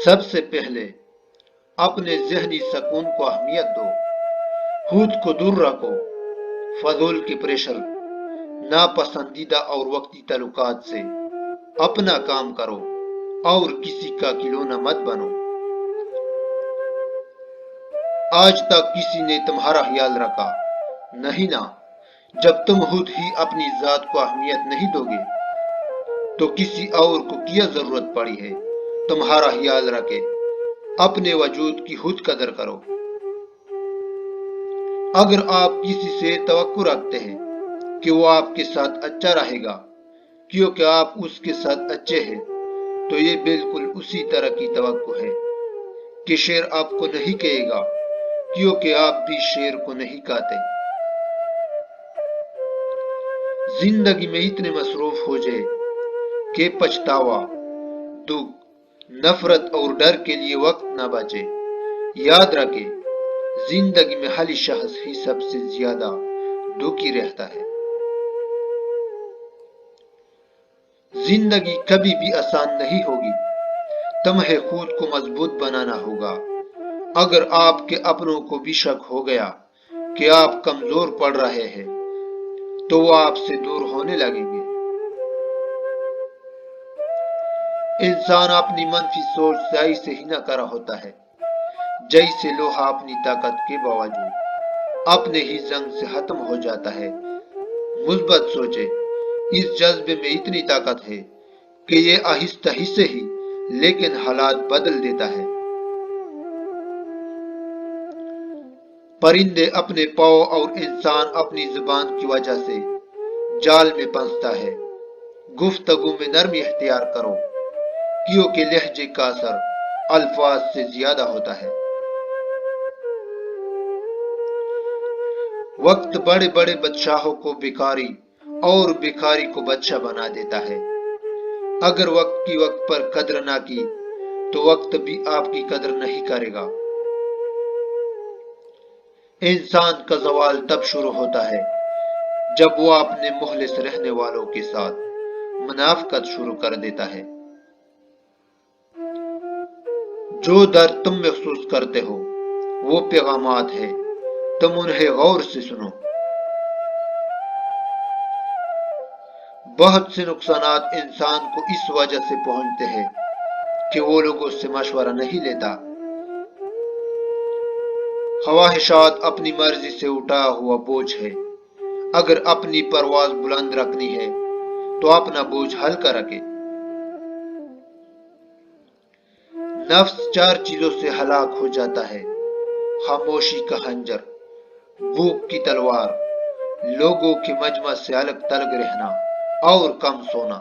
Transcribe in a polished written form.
سب سے پہلے اپنے ذہنی سکون کو اہمیت دو، خود کو دور رکھو فضول کے پریشر، ناپسندیدہ اور وقتی تعلقات سے، اپنا کام کرو اور کسی کا کھلونا مت بنو۔ آج تک کسی نے تمہارا خیال رکھا؟ نہیں نا۔ جب تم خود ہی اپنی ذات کو اہمیت نہیں دو گے تو کسی اور کو کیا ضرورت پڑی ہے تمہارا خیال رکھے؟ اپنے وجود کی خود قدر کرو۔ اگر آپ کسی سے توقع رکھتے ہیں کہ وہ آپ کے ساتھ اچھا رہے گا کیونکہ آپ اس کے ساتھ اچھے ہیں، تو یہ بالکل اسی طرح کی توقع ہے کہ شیر آپ کو نہیں کہے گا کیونکہ آپ بھی شیر کو نہیں کہتے۔ زندگی میں اتنے مصروف ہو جائے کہ پچھتاوا، دکھ، نفرت اور ڈر کے لیے وقت نہ بچے۔ یاد رکھے، زندگی میں خالی شخص ہی سب سے زیادہ دکھی رہتا ہے۔ زندگی کبھی بھی آسان نہیں ہوگی، تمہیں خود کو مضبوط بنانا ہوگا۔ اگر آپ کے اپنوں کو بھی شک ہو گیا کہ آپ کمزور پڑ رہے ہیں تو وہ آپ سے دور ہونے لگیں گے۔ انسان اپنی منفی سوچ سے ایسے ہی ناکارہ ہوتا ہے جیسے لوہا اپنی طاقت کے باوجود اپنے ہی زنگ سے ختم ہو جاتا ہے۔ مثبت سوچے، اس جذبے میں اتنی طاقت ہے کہ یہ آہستہ سے ہی لیکن حالات بدل دیتا ہے۔ پرندے اپنے پاؤں اور انسان اپنی زبان کی وجہ سے جال میں پھنستا ہے۔ گفتگو میں نرمی اختیار کرو کیونکہ لہجے کا اثر الفاظ سے زیادہ ہوتا ہے۔ وقت بڑے بڑے بادشاہوں کو بھکاری اور بھکاری کو بادشاہ بنا دیتا ہے۔ اگر وقت کی وقت پر قدر نہ کی تو وقت بھی آپ کی قدر نہیں کرے گا۔ انسان کا زوال تب شروع ہوتا ہے جب وہ اپنے مخلص رہنے والوں کے ساتھ منافقت شروع کر دیتا ہے۔ جو درد تم محسوس کرتے ہو وہ پیغامات ہیں، تم انہیں غور سے سنو۔ بہت سے نقصانات انسان کو اس وجہ سے پہنچتے ہیں کہ وہ لوگوں سے مشورہ نہیں لیتا۔ خواہشات اپنی مرضی سے اٹھا ہوا بوجھ ہے۔ اگر اپنی پرواز بلند رکھنی ہے تو اپنا بوجھ ہلکا رکھے۔ نفس چار چیزوں سے ہلاک ہو جاتا ہے: خاموشی کا خنجر، بھوک کی تلوار، لوگوں کے مجمع سے الگ تھلگ رہنا اور کم سونا۔